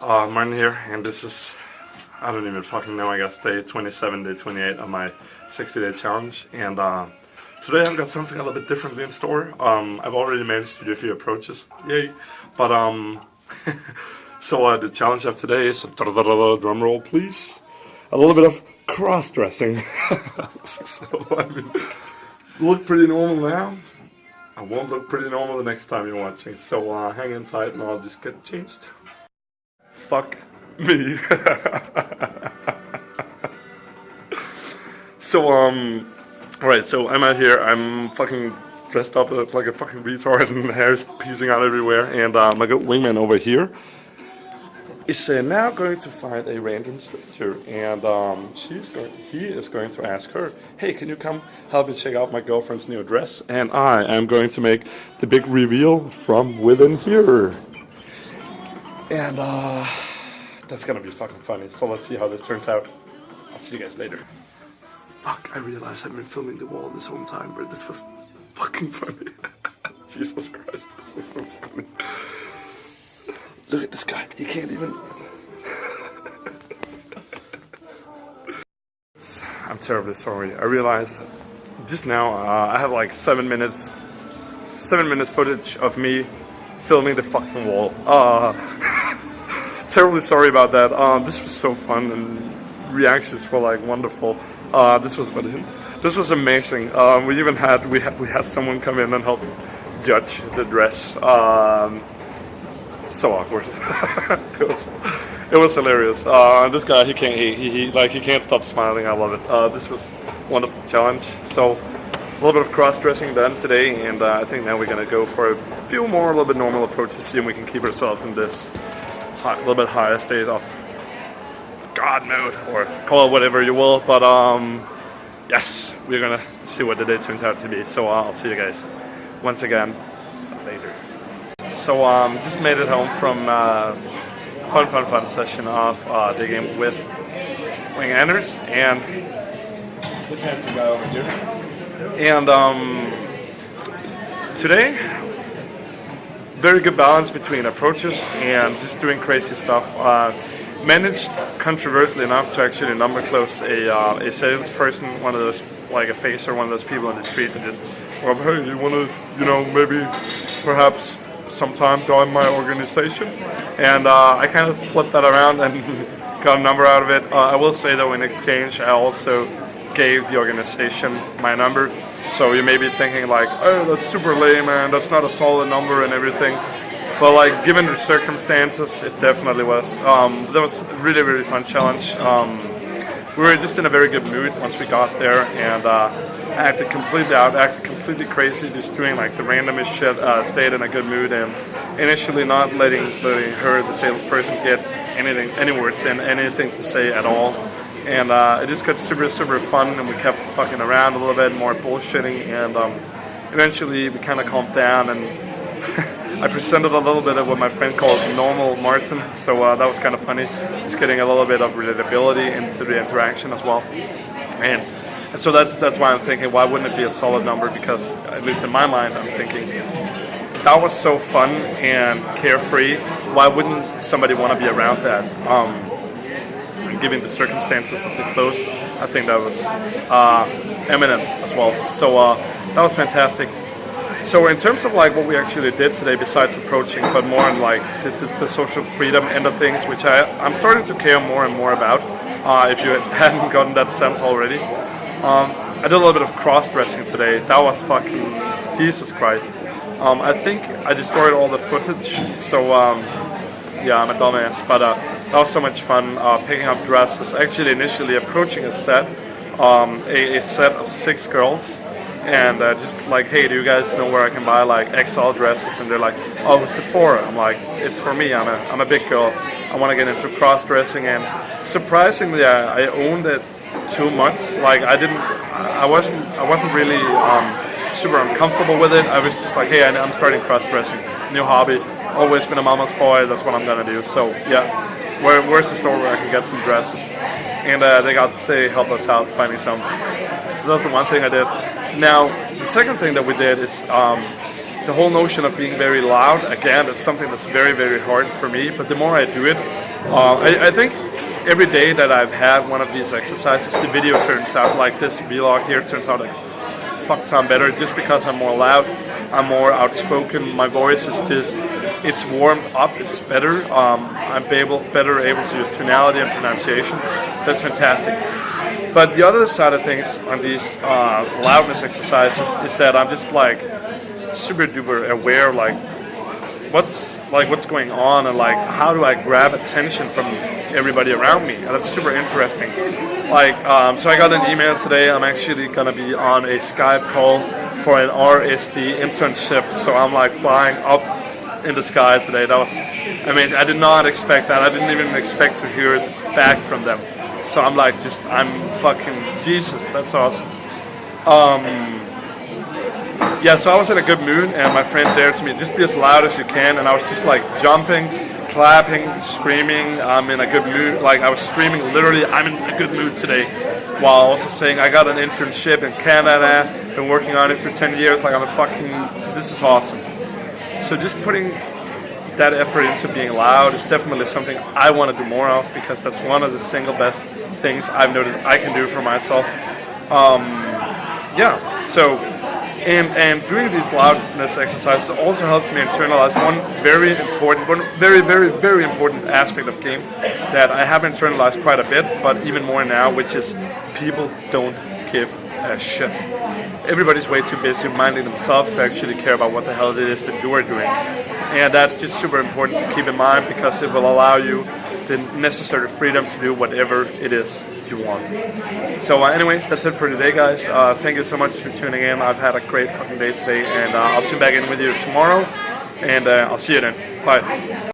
Martin here, and this is, I don't even fucking know, I guess day 27, day 28 of my 60-day challenge. And today I've got something a little bit differently in store. I've already managed to do a few approaches, yay. But so the challenge of today is, drum roll please, a little bit of cross-dressing. So I mean, look pretty normal now. I won't look pretty normal the next time you're watching. So hang inside and I'll just get changed. Fuck me. So alright, so I'm out here, I'm fucking dressed up like a fucking retard and the hair is piecing out everywhere, and my good wingman over here is now going to find a random stranger, and he is going to ask her, hey, can you come help me check out my girlfriend's new dress? And I am going to make the big reveal from within here. And that's gonna be fucking funny, so let's see how this turns out. I'll see you guys later. Fuck, I realized I've been filming the wall this whole time, but this was fucking funny. Jesus Christ, this was so funny. Look at this guy, he can't even... I'm terribly sorry. I realized just now I have like 7 minutes footage of me filming the fucking wall. Terribly sorry about that. This was so fun and reactions were like wonderful. This was amazing. We even had someone come in and help judge the dress. So awkward. it was hilarious. This guy, he can't stop smiling. I love it. This was a wonderful challenge. So a little bit of cross-dressing done today, and I think now we're gonna go for a few more, a little bit normal approaches, see if we can keep ourselves in this a little bit higher state of God mode, or call it whatever you will. But yes, we're gonna see what the day turns out to be. So I'll see you guys once again later. So just made it home from fun session of digging with wing Anders and this handsome guy over here. And today, very good balance between approaches and just doing crazy stuff. Managed, controversially enough, to actually number close a salesperson, one of those, like a face or one of those people on the street that just, well, hey, you want to, maybe, perhaps sometime join my organization? And I kind of flipped that around and got a number out of it. I will say though, in exchange, I also gave the organization my number. So you may be thinking like, oh, that's super lame, man, that's not a solid number and everything. But like, given the circumstances, it definitely was. That was a really, really fun challenge. We were just in a very good mood once we got there, and acted completely out, acted completely crazy, just doing like the randomest shit, stayed in a good mood, and initially not letting her, the salesperson, get any words in, anything to say at all. And it just got super, super fun, and we kept fucking around a little bit, more bullshitting, and eventually we kind of calmed down, and I presented a little bit of what my friend calls normal Martin, so that was kind of funny, just getting a little bit of relatability into the interaction as well. And so that's why I'm thinking, why wouldn't it be a solid number? Because, at least in my mind, I'm thinking, that was so fun and carefree, why wouldn't somebody want to be around that? Given the circumstances of the close, I think that was eminent as well. So that was fantastic. So in terms of like what we actually did today, besides approaching, but more in like the social freedom end of things, which I'm starting to care more and more about, if you hadn't gotten that sense already. I did a little bit of cross-dressing today. That was fucking Jesus Christ. I think I destroyed all the footage, so yeah, I'm a dumbass, but that was so much fun, picking up dresses, actually initially approaching a set of 6 girls, and just like, hey, do you guys know where I can buy like XL dresses? And they're like, oh, what's it for? I'm like, it's for me, I'm a big girl, I want to get into cross-dressing. And surprisingly, I owned it 2 months. Like, I wasn't really super uncomfortable with it. I was just like, hey, I'm starting cross-dressing, new hobby, always been a mama's boy, that's what I'm gonna do. So yeah, where's the store where I can get some dresses? And they helped us out finding some. So that's the one thing I did. Now, the second thing that we did is the whole notion of being very loud. Again, it's something that's very, very hard for me, but the more I do it, I think every day that I've had one of these exercises, the video turns out like this vlog here turns out like fuck ton better, just because I'm more loud, I'm more outspoken, my voice is just, it's warmed up, it's better, I'm better able to use tonality and pronunciation. That's fantastic. But the other side of things on these loudness exercises is that I'm just like super duper aware, like what's going on, and like how do I grab attention from everybody around me, and that's super interesting. Like so I got an email today. I'm actually gonna be on a Skype call for an RSD internship, so I'm like flying up in the sky today. That was, I mean, I did not expect that. I didn't even expect to hear back from them. So I'm like, I'm fucking Jesus. That's awesome. Yeah, so I was in a good mood, and my friend dared to me, just be as loud as you can, and I was just like jumping, clapping, screaming. I'm in a good mood. Like I was screaming literally, I'm in a good mood today, while also saying I got an internship in Canada, been working on it for 10 years. Like I'm a fucking, this is awesome. So just putting that effort into being loud is definitely something I want to do more of, because that's one of the single best things I've noted I can do for myself. Yeah, so and doing these loudness exercises also helps me internalize one very important aspect of game that I have internalized quite a bit, but even more now, which is people don't give a shit. Everybody's way too busy minding themselves to actually care about what the hell it is that you're doing. And that's just super important to keep in mind, because it will allow you the necessary freedom to do whatever it is you want. So anyways, that's it for today, guys. Thank you so much for tuning in. I've had a great fucking day today, and I'll tune back in with you tomorrow, and I'll see you then. Bye.